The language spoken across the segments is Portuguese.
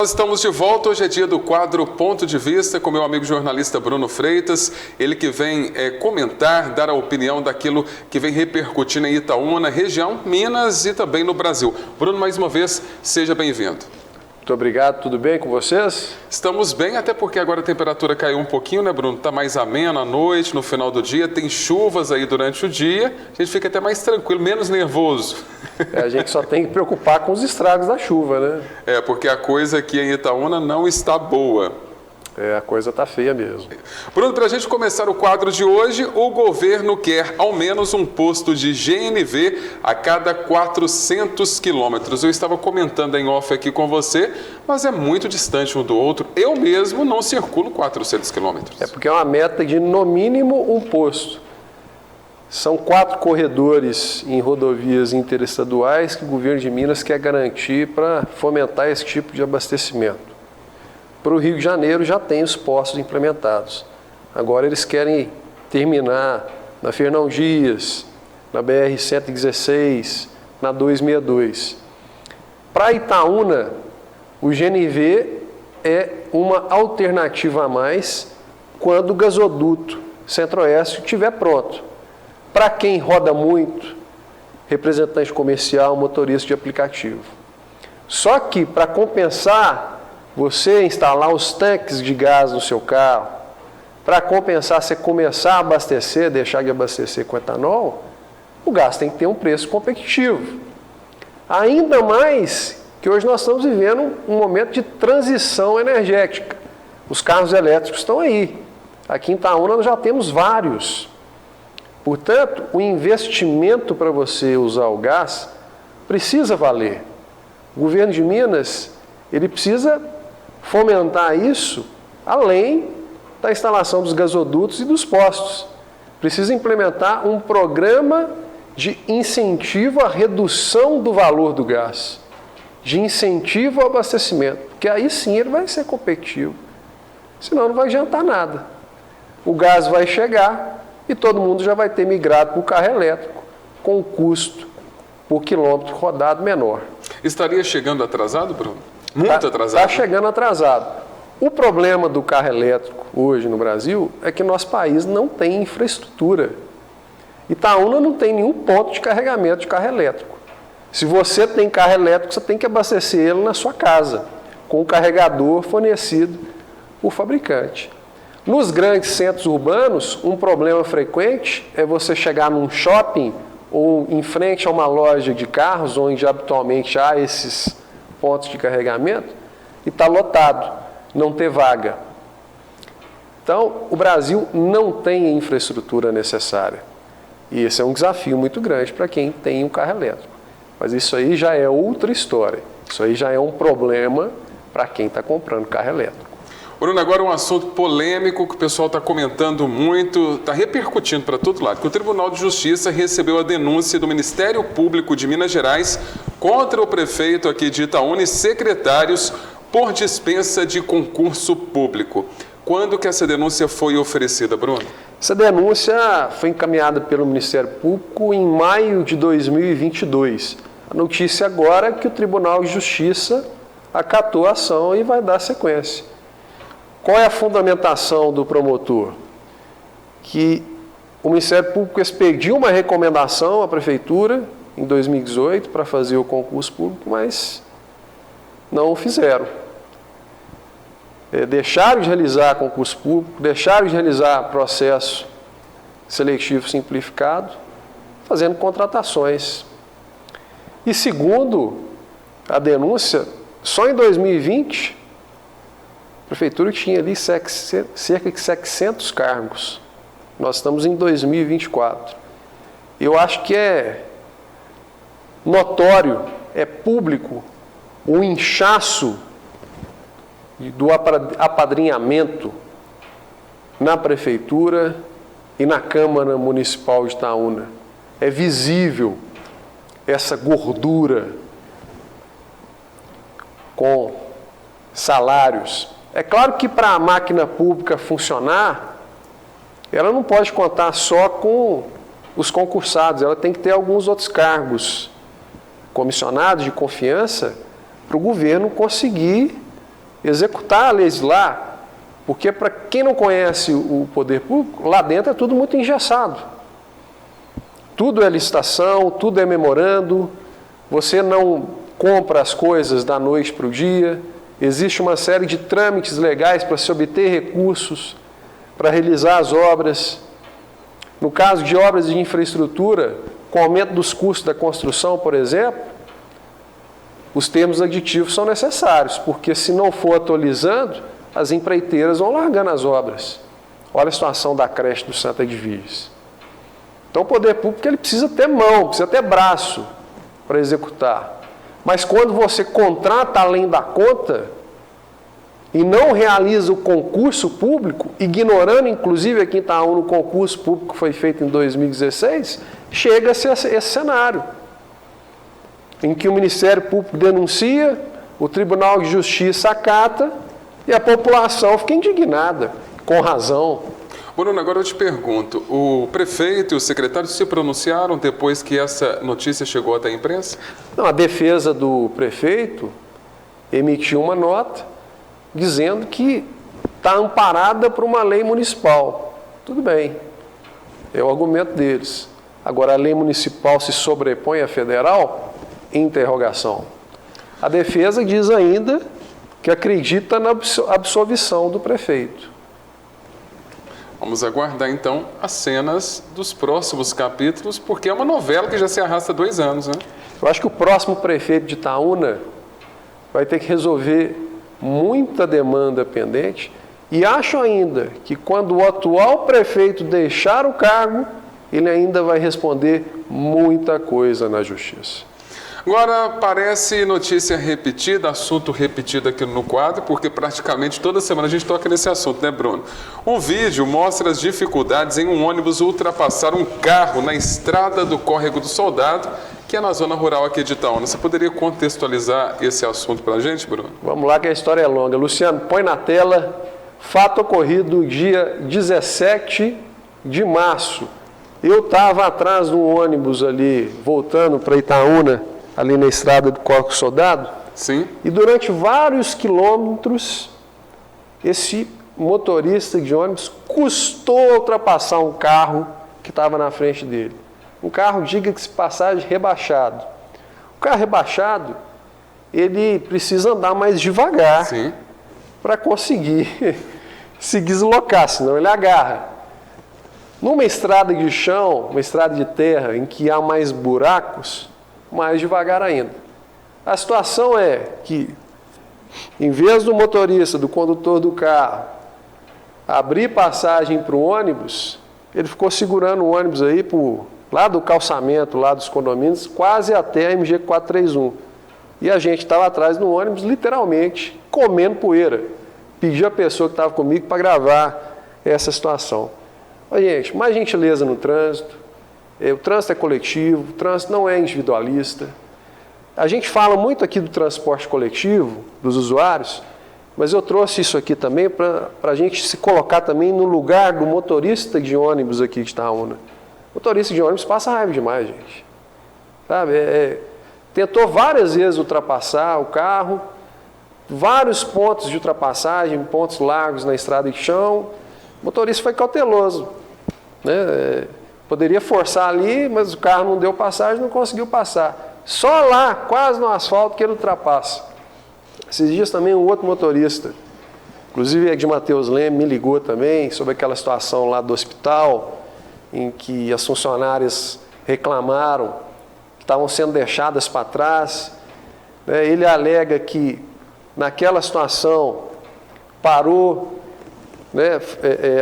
Nós estamos de volta, hoje é dia do quadro Ponto de Vista com meu amigo jornalista Bruno Freitas, ele que vem comentar, dar a opinião daquilo que vem repercutindo em Itaúna, região, Minas e também no Brasil. Bruno, mais uma vez, seja bem-vindo. Muito obrigado, tudo bem com vocês? Estamos bem, até porque agora a temperatura caiu um pouquinho, né, Bruno? Está mais ameno à noite, no final do dia, tem chuvas aí durante o dia, a gente fica até mais tranquilo, menos nervoso. A gente só tem que preocupar com os estragos da chuva, né? Porque a coisa aqui em Itaúna não está boa. A coisa está feia mesmo. Bruno, para a gente começar o quadro de hoje, o governo quer ao menos um posto de GNV a cada 400 quilômetros. Eu estava comentando em off aqui com você, mas é muito distante um do outro. Eu mesmo não circulo 400 quilômetros. É porque é uma meta de, no mínimo, um posto. São 4 corredores em rodovias interestaduais que o governo de Minas quer garantir para fomentar esse tipo de abastecimento. Para o Rio de Janeiro já tem os postos implementados. Agora eles querem terminar na Fernão Dias, na BR-116, na 262. Para Itaúna, o GNV é uma alternativa a mais quando o gasoduto Centro-Oeste estiver pronto. Para quem roda muito, representante comercial, motorista de aplicativo. Só que para compensar você instalar os tanques de gás no seu carro, para compensar você começar a abastecer, deixar de abastecer com etanol, o gás tem que ter um preço competitivo. Ainda mais que hoje nós estamos vivendo um momento de transição energética. Os carros elétricos estão aí. Aqui em Itaúna nós já temos vários. Portanto, o investimento para você usar o gás precisa valer. O governo de Minas, ele precisa fomentar isso além da instalação dos gasodutos e dos postos. Precisa implementar um programa de incentivo à redução do valor do gás, de incentivo ao abastecimento, porque aí sim ele vai ser competitivo. Senão não vai adiantar nada. O gás vai chegar e todo mundo já vai ter migrado para o carro elétrico com o custo por quilômetro rodado menor. Estaria chegando atrasado, Bruno? Muito atrasado. Está chegando atrasado. O problema do carro elétrico hoje no Brasil é que nosso país não tem infraestrutura. Itaúna não tem nenhum ponto de carregamento de carro elétrico. Se você tem carro elétrico, você tem que abastecer ele na sua casa, com o carregador fornecido por fabricante. Nos grandes centros urbanos, um problema frequente é você chegar num shopping ou em frente a uma loja de carros, onde habitualmente há esses pontos de carregamento, e está lotado, não ter vaga. Então, o Brasil não tem a infraestrutura necessária. E esse é um desafio muito grande para quem tem um carro elétrico. Mas isso aí já é outra história. Isso aí já é um problema para quem está comprando carro elétrico. Bruno, agora um assunto polêmico que o pessoal está comentando muito, está repercutindo para todo lado, que o Tribunal de Justiça recebeu a denúncia do Ministério Público de Minas Gerais contra o prefeito aqui de Itaúna e secretários por dispensa de concurso público. Quando que essa denúncia foi oferecida, Bruno? Essa denúncia foi encaminhada pelo Ministério Público em maio de 2022. A notícia agora é que o Tribunal de Justiça acatou a ação e vai dar sequência. Qual é a fundamentação do promotor? Que o Ministério Público expediu uma recomendação à Prefeitura em 2018 para fazer o concurso público, mas não o fizeram. Deixaram de realizar concurso público, deixaram de realizar processo seletivo simplificado, fazendo contratações. E segundo a denúncia, só em 2020, a Prefeitura tinha ali cerca de 700 cargos. Nós estamos em 2024. Eu acho que é notório, é público, o inchaço do apadrinhamento na Prefeitura e na Câmara Municipal de Itaúna. É visível essa gordura com salários. É claro que para a máquina pública funcionar, ela não pode contar só com os concursados, ela tem que ter alguns outros cargos comissionados de confiança para o governo conseguir executar, legislar, porque para quem não conhece o poder público, lá dentro é tudo muito engessado. Tudo é licitação, tudo é memorando, você não compra as coisas da noite para o dia, existe uma série de trâmites legais para se obter recursos, para realizar as obras. No caso de obras de infraestrutura, com o aumento dos custos da construção, por exemplo, os termos aditivos são necessários, porque se não for atualizando, as empreiteiras vão largando as obras. Olha a situação da creche do Santa Edviges. Então o poder público ele precisa ter mão, precisa ter braço para executar. Mas quando você contrata além da conta e não realiza o concurso público, ignorando inclusive aqui em Itaúna o concurso público que foi feito em 2016, chega-se a esse cenário, em que o Ministério Público denuncia, o Tribunal de Justiça acata e a população fica indignada, com razão. Bruno, agora eu te pergunto, o prefeito e o secretário se pronunciaram depois que essa notícia chegou até a imprensa? Não, a defesa do prefeito emitiu uma nota dizendo que está amparada por uma lei municipal. Tudo bem, é o argumento deles. Agora, a lei municipal se sobrepõe à federal? Interrogação. A defesa diz ainda que acredita na absolvição do prefeito. Vamos aguardar, então, as cenas dos próximos capítulos, porque é uma novela que já se arrasta há 2 anos, né? Eu acho que o próximo prefeito de Itaúna vai ter que resolver muita demanda pendente e acho ainda que quando o atual prefeito deixar o cargo, ele ainda vai responder muita coisa na justiça. Agora, parece notícia repetida, assunto repetido aqui no quadro, porque praticamente toda semana a gente toca nesse assunto, né, Bruno? Um vídeo mostra as dificuldades em um ônibus ultrapassar um carro na estrada do Córrego do Soldado, que é na zona rural aqui de Itaúna. Você poderia contextualizar esse assunto para a gente, Bruno? Vamos lá, que a história é longa. Luciano, põe na tela, fato ocorrido dia 17 de março. Eu estava atrás de um ônibus ali, voltando para Itaúna, ali na estrada do Córrego do Soldado. Sim. E durante vários quilômetros, esse motorista de ônibus custou ultrapassar um carro que estava na frente dele. Um carro, diga-se passagem, rebaixado. O carro rebaixado, ele precisa andar mais devagar para conseguir se deslocar, senão ele agarra. Numa estrada de chão, uma estrada de terra, em que há mais buracos, mais devagar ainda. A situação é que, em vez do motorista, do condutor do carro, abrir passagem para o ônibus, ele ficou segurando o ônibus aí lá do calçamento, lá dos condomínios, quase até a MG 431. E a gente estava atrás do ônibus, literalmente, comendo poeira. Pedi a pessoa que estava comigo para gravar essa situação. Mas, gente, mais gentileza no trânsito. O trânsito é coletivo, o trânsito não é individualista. A gente fala muito aqui do transporte coletivo, dos usuários, mas eu trouxe isso aqui também para a gente se colocar também no lugar do motorista de ônibus aqui de Itaúna. O motorista de ônibus passa raiva demais, gente. Sabe? Tentou várias vezes ultrapassar o carro, vários pontos de ultrapassagem, pontos largos na estrada de chão. O motorista foi cauteloso, né? Poderia forçar ali, mas o carro não deu passagem, não conseguiu passar. Só lá, quase no asfalto, que ele ultrapassa. Esses dias também um outro motorista, inclusive de Matheus Leme, me ligou também sobre aquela situação lá do hospital, em que as funcionárias reclamaram que estavam sendo deixadas para trás. Ele alega que naquela situação parou,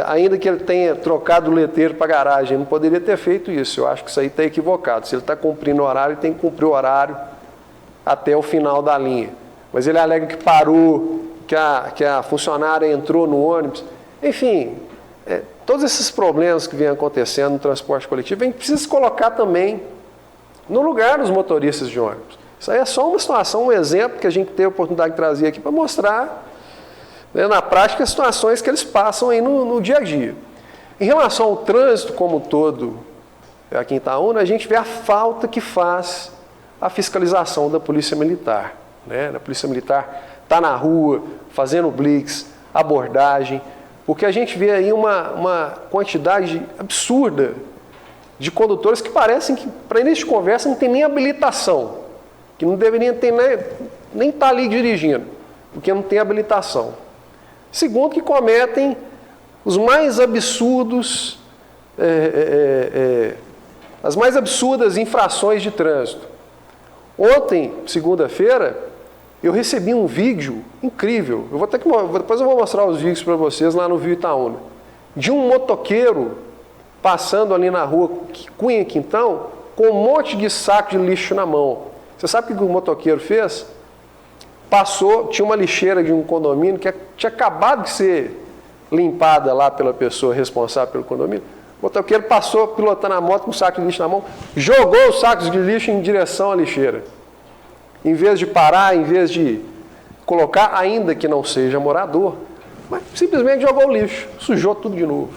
ainda que ele tenha trocado o letreiro para a garagem, ele não poderia ter feito isso. Eu acho que isso aí está equivocado. Se ele está cumprindo o horário, ele tem que cumprir o horário até o final da linha. Mas ele alega que parou, que a funcionária entrou no ônibus. Enfim, todos esses problemas que vêm acontecendo no transporte coletivo, a gente precisa se colocar também no lugar dos motoristas de ônibus. Isso aí é só uma situação, um exemplo que a gente teve a oportunidade de trazer aqui para mostrar na prática as situações que eles passam aí no dia a dia. Em relação ao trânsito como um todo, aqui em Itaúna, a gente vê a falta que faz a fiscalização da Polícia Militar. A Polícia Militar está na rua, fazendo blitz, abordagem, porque a gente vê aí uma quantidade absurda de condutores que parecem que, para início de conversa, não tem nem habilitação, que não deveriam ter nem estar ali dirigindo, porque não tem habilitação. Segundo, que cometem os mais absurdos, as mais absurdas infrações de trânsito. Ontem, segunda-feira, eu recebi um vídeo incrível. Depois eu vou mostrar os vídeos para vocês lá no Rio Itaúna, de um motoqueiro passando ali na rua Cunha Quintão com um monte de saco de lixo na mão. Você sabe o que o motoqueiro fez? Tinha uma lixeira de um condomínio que tinha acabado de ser limpada lá pela pessoa responsável pelo condomínio. O motoqueiro passou pilotando a moto com um saco de lixo na mão, jogou os sacos de lixo em direção à lixeira. Em vez de parar, em vez de colocar, ainda que não seja morador, mas simplesmente jogou o lixo, sujou tudo de novo.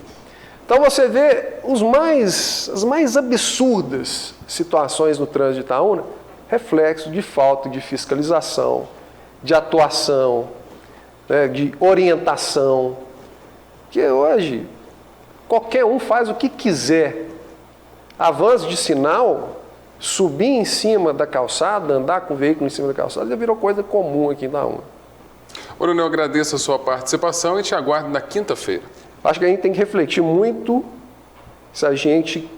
Então você vê as mais absurdas situações no trânsito de Itaúna, reflexo de falta de fiscalização, de atuação, né, de orientação, que hoje qualquer um faz o que quiser. Avanço de sinal, subir em cima da calçada, andar com o veículo em cima da calçada, já virou coisa comum aqui em Itaúna. Coronel, eu agradeço a sua participação e te aguardo na quinta-feira. Acho que a gente tem que refletir muito se a gente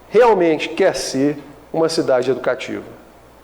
realmente quer ser uma cidade educativa.